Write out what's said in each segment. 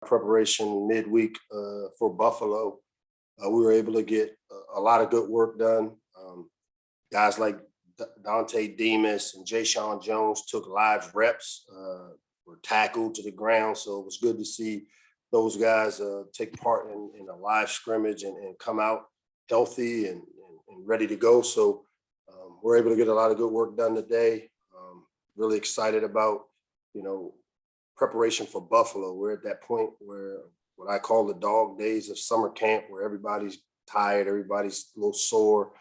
preparation midweek for Buffalo. We were able to get a lot of good work done. Guys like Dante Demas and Jay Sean Jones took live reps, were tackled to the ground. So it was good to see those guys take part in a live scrimmage and come out healthy and ready to go. So we're able to get a lot of good work done today. Really excited about, preparation for Buffalo. We're at that point where what I call the dog days of summer camp, where everybody's tired, everybody's a little sore,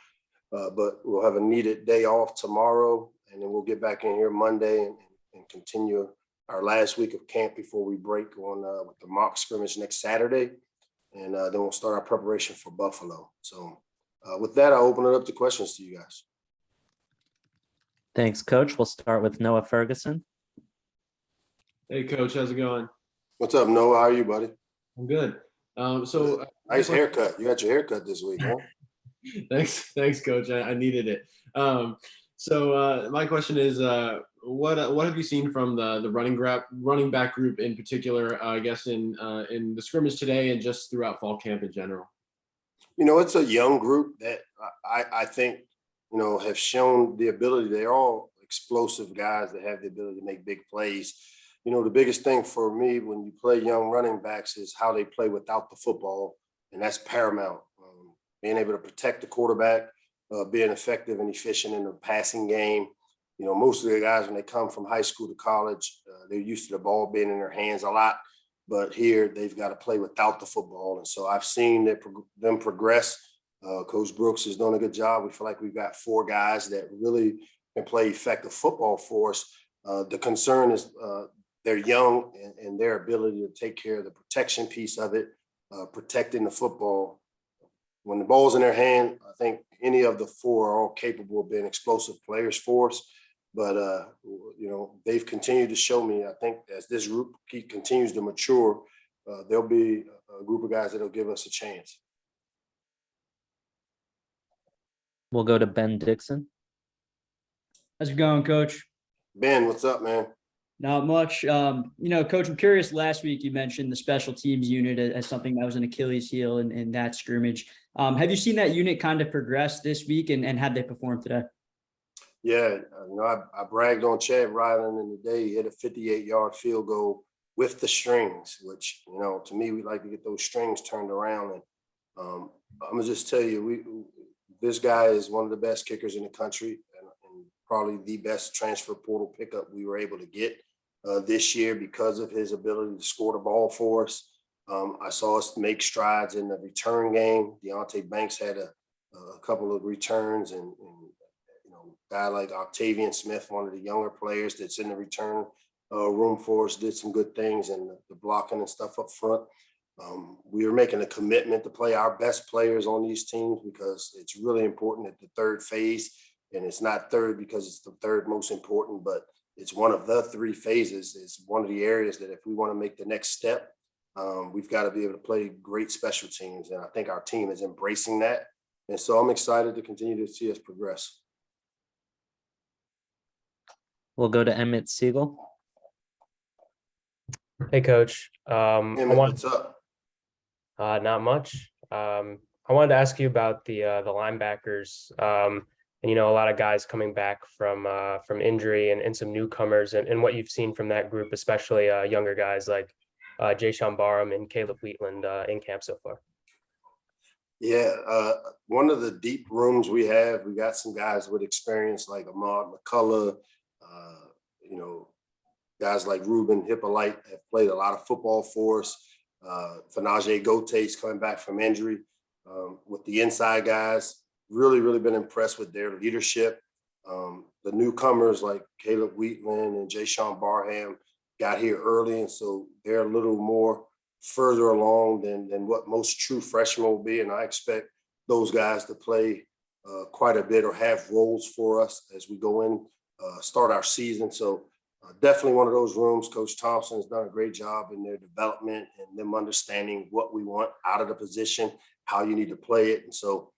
but we'll have a needed day off tomorrow, and then we'll get back in here Monday and continue our last week of camp before we break on with the mock scrimmage next Saturday, and then we'll start our preparation for Buffalo. So with that, I'll open it up to questions to you guys. Thanks, Coach. We'll start with Noah Ferguson. Hey, Coach, how's it going? What's up, Noah? How are you, buddy? I'm good. Nice haircut. You got your haircut this week, huh? Thanks, Coach. I needed it. My question is, what have you seen from the running back group in particular? I guess in the scrimmage today and just throughout fall camp in general. It's a young group that I think have shown the ability. They're all explosive guys that have the ability to make big plays. The biggest thing for me when you play young running backs is how they play without the football, and that's paramount. Being able to protect the quarterback, being effective and efficient in the passing game. Most of the guys, when they come from high school to college, they're used to the ball being in their hands a lot, but here they've got to play without the football. And so I've seen them progress. Coach Brooks has done a good job. We feel like we've got 4 guys that really can play effective football for us. The concern is they're young and their ability to take care of the protection piece of it, protecting the football. When the ball's in their hand, I think any of the 4 are all capable of being explosive players for us. But, they've continued to show me, I think, as this group continues to mature, there'll be a group of guys that'll give us a chance. We'll go to Ben Dixon. How's it going, Coach? Ben, what's up, man? Not much. Coach, I'm curious, last week you mentioned the special teams unit as something that was an Achilles heel in that scrimmage. Have you seen that unit kind of progress this week and have they performed today? Yeah, I bragged on Chad Ryland in the day. He hit a 58-yard field goal with the strings, which, to me, we like to get those strings turned around. And I'm going to just tell you, this guy is one of the best kickers in the country and probably the best transfer portal pickup we were able to get this year because of his ability to score the ball for us. I saw us make strides in the return game. Deontay Banks had a couple of returns, and a guy like Octavian Smith, one of the younger players that's in the return room for us, did some good things, and the blocking and stuff up front. We are making a commitment to play our best players on these teams because it's really important at the third phase. And it's not third because it's the third most important, but it's one of the 3 phases. It's one of the areas that if we want to make the next step, we've got to be able to play great special teams. And I think our team is embracing that. And so I'm excited to continue to see us progress. We'll go to Emmett Siegel. Hey, Coach. Emmett, what's up? Not much. I wanted to ask you about the linebackers. And, a lot of guys coming back from injury and some newcomers and what you've seen from that group, especially younger guys like Jay Sean Barham and Caleb Wheatland in camp so far. Yeah, one of the deep rooms we got some guys with experience like Ahmad McCullough, guys like Ruben Hippolyte have played a lot of football for us. Fanaje Gote's coming back from injury. With the inside guys, really been impressed with their leadership. The newcomers like Caleb Wheatland and Jay Sean Barham got here early, and so they're a little more further along than what most true freshmen will be. And I expect those guys to play quite a bit or have roles for us as we go in, start our season. So definitely one of those rooms. Coach Thompson has done a great job in their development and them understanding what we want out of the position, how you need to play it. And so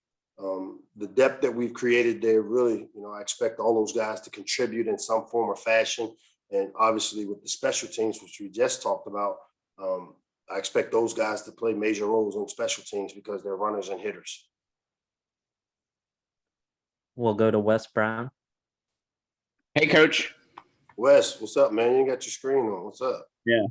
the depth that we've created there, really, I expect all those guys to contribute in some form or fashion. And obviously with the special teams, which we just talked about, I expect those guys to play major roles on special teams because they're runners and hitters. We'll go to Wes Brown. Hey, Coach. Wes, what's up, man? You ain't got your screen on. What's up? Yeah,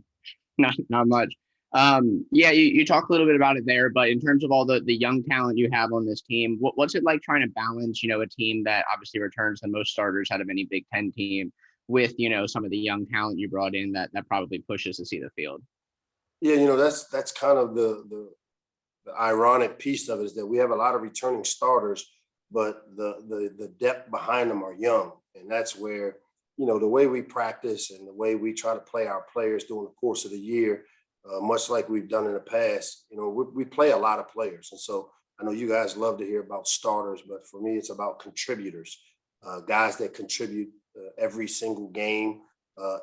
not much. Yeah, you talked a little bit about it there, but in terms of all the young talent you have on this team, what's it like trying to balance, a team that obviously returns the most starters out of any Big Ten team with, some of the young talent you brought in that probably pushes to see the field? Yeah, that's kind of the ironic piece of it is that we have a lot of returning starters, but the depth behind them are young. And that's where, the way we practice and the way we try to play our players during the course of the year, much like we've done in the past, we play a lot of players. And so I know you guys love to hear about starters, but for me, it's about contributors, guys that contribute every single game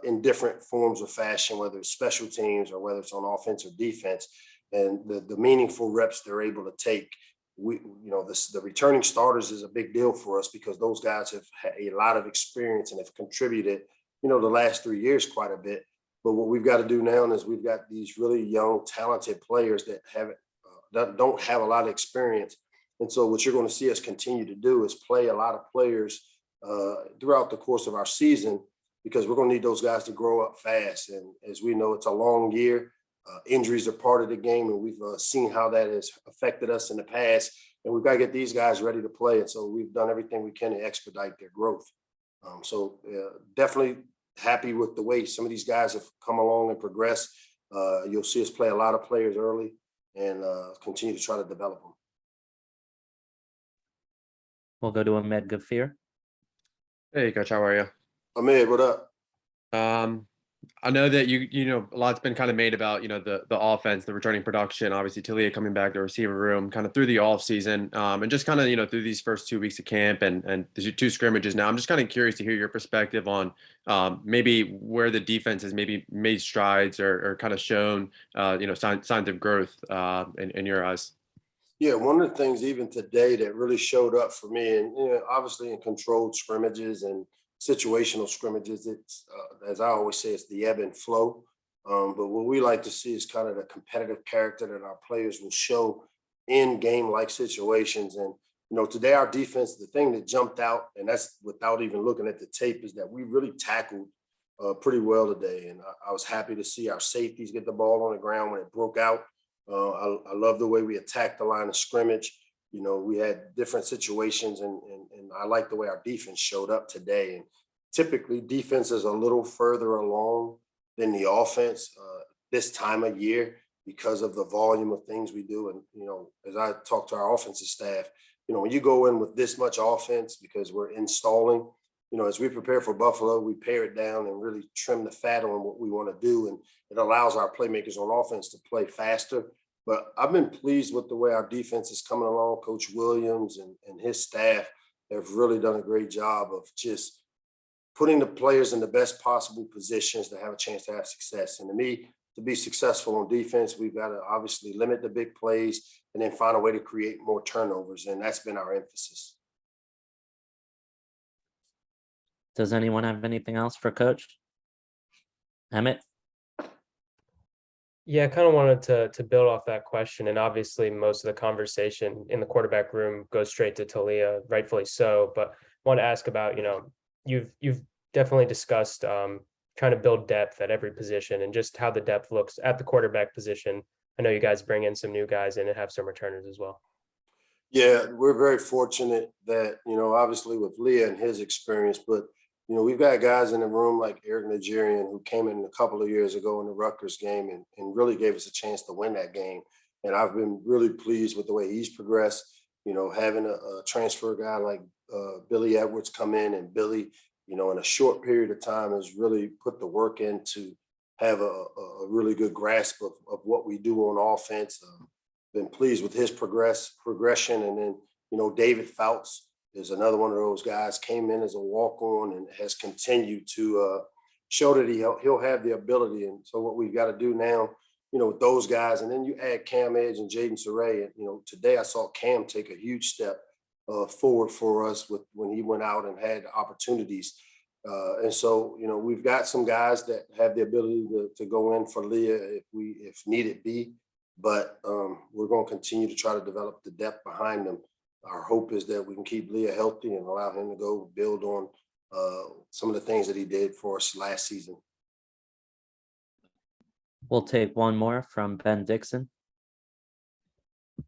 in different forms of fashion, whether it's special teams or whether it's on offense or defense. And the meaningful reps they're able to take. The returning starters is a big deal for us because those guys have had a lot of experience and have contributed, the last 3 years quite a bit. But what we've got to do now is we've got these really young, talented players that don't have a lot of experience. And so what you're going to see us continue to do is play a lot of players throughout the course of our season because we're going to need those guys to grow up fast. And as we know, it's a long year. Injuries are part of the game, and we've seen how that has affected us in the past. And we've got to get these guys ready to play. And so we've done everything we can to expedite their growth. Definitely happy with the way some of these guys have come along and progressed. You'll see us play a lot of players early and continue to try to develop them. We'll go to Ahmed Gafir. Hey, Coach, how are you? Ahmed, what up? I know that a lot's been kind of made about, the offense, the returning production, obviously Talia coming back to receiver room kind of through the off season and just kind of, through these first 2 weeks of camp and the 2 scrimmages now. I'm just kind of curious to hear your perspective on maybe where the defense has maybe made strides or kind of shown, signs of growth in your eyes. Yeah, one of the things even today that really showed up for me, and obviously in controlled scrimmages and situational scrimmages, it's as I always say, it's the ebb and flow. But what we like to see is kind of the competitive character that our players will show in game-like situations. And today our defense, the thing that jumped out, and that's without even looking at the tape, is that we really tackled pretty well today. And I was happy to see our safeties get the ball on the ground when it broke out. I love the way we attacked the line of scrimmage. We had different situations, and I like the way our defense showed up today. And typically, defense is a little further along than the offense this time of year because of the volume of things we do. And, as I talk to our offensive staff, when you go in with this much offense because we're installing, as we prepare for Buffalo, we pare it down and really trim the fat on what we want to do. And it allows our playmakers on offense to play faster. But I've been pleased with the way our defense is coming along. Coach Williams and his staff have really done a great job of just putting the players in the best possible positions to have a chance to have success. And to me, to be successful on defense, we've got to obviously limit the big plays and then find a way to create more turnovers. And that's been our emphasis. Does anyone have anything else for Coach? Emmett? Yeah, I kind of wanted to build off that question, and obviously most of the conversation in the quarterback room goes straight to Talia, rightfully so. But I want to ask about, you've definitely discussed trying to build depth at every position and just how the depth looks at the quarterback position. I know you guys bring in some new guys in and have some returners as well. Yeah, we're very fortunate that, obviously with Leah and his experience, but we've got guys in the room like Eric Nigerian, who came in a couple of years ago in the Rutgers game and really gave us a chance to win that game. And I've been really pleased with the way he's progressed. Having a transfer guy like Billy Edwards come in, and Billy, in a short period of time has really put the work in to have a really good grasp of what we do on offense. Been pleased with his progression. And then, David Fouts is another one of those guys, came in as a walk-on and has continued to show that he'll have the ability. And so what we've got to do now, with those guys, and then you add Cam Edge and Jaden Saray. And, today I saw Cam take a huge step forward for us when he went out and had opportunities. And so, you know, we've got some guys that have the ability to go in for Leah if needed be, but we're going to continue to try to develop the depth behind them. Our hope is that we can keep Leah healthy and allow him to go build on some of the things that he did for us last season. We'll take one more from Ben Dixon.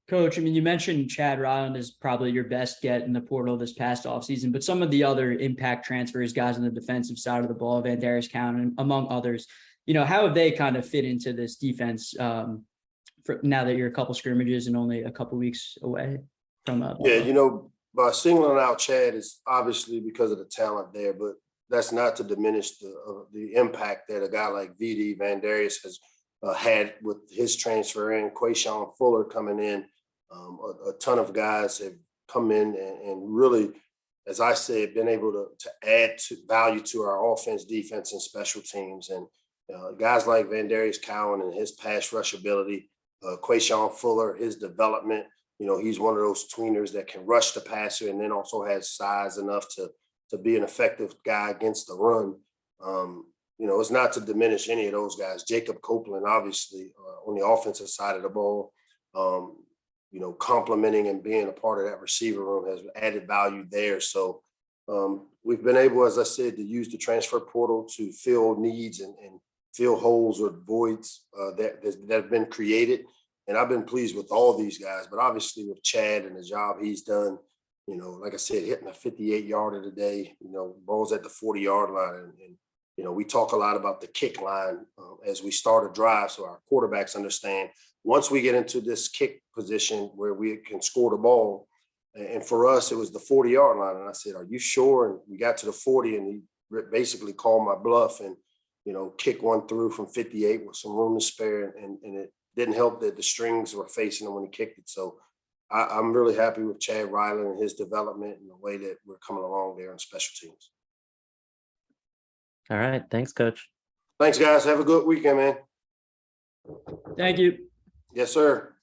Coach, I mean, you mentioned Chad Ryland is probably your best get in the portal this past offseason, but some of the other impact transfers, guys on the defensive side of the ball, Vandarius Cowan, among others, you know, how have they kind of fit into this defense for now that you're a couple scrimmages and only a couple weeks away from Yeah, you know, by singling out Chad is obviously because of the talent there, but that's not to diminish the impact that a guy like VD Vandarius has had with his transfer in, Quayshawn Fuller coming in. A ton of guys have come in and really, as I said, been able to add value to our offense, defense, and special teams. And guys like Vandarius Cowan and his pass rush ability, Quayshawn Fuller, his development. You know, he's one of those tweeners that can rush the passer and then also has size enough to be an effective guy against the run. You know, it's not to diminish any of those guys. Jacob Copeland, obviously, on the offensive side of the ball, you know, complimenting and being a part of that receiver room has added value there. So we've been able, as I said, to use the transfer portal to fill needs and fill holes or voids that have been created. And I've been pleased with all these guys, but obviously with Chad and the job he's done, you know, like I said, hitting a 58-yarder today, you know, balls at the 40-yard line. And you know, we talk a lot about the kick line as we start a drive. So our quarterbacks understand once we get into this kick position where we can score the ball. And for us, it was the 40-yard line. And I said, are you sure? And we got to the 40 and he basically called my bluff and, you know, kick one through from 58 with some room to spare. And it didn't help that the strings were facing him when he kicked it. So I'm really happy with Chad Ryland and his development and the way that we're coming along there on special teams. All right. Thanks, Coach. Thanks, guys. Have a good weekend, man. Thank you. Yes, sir.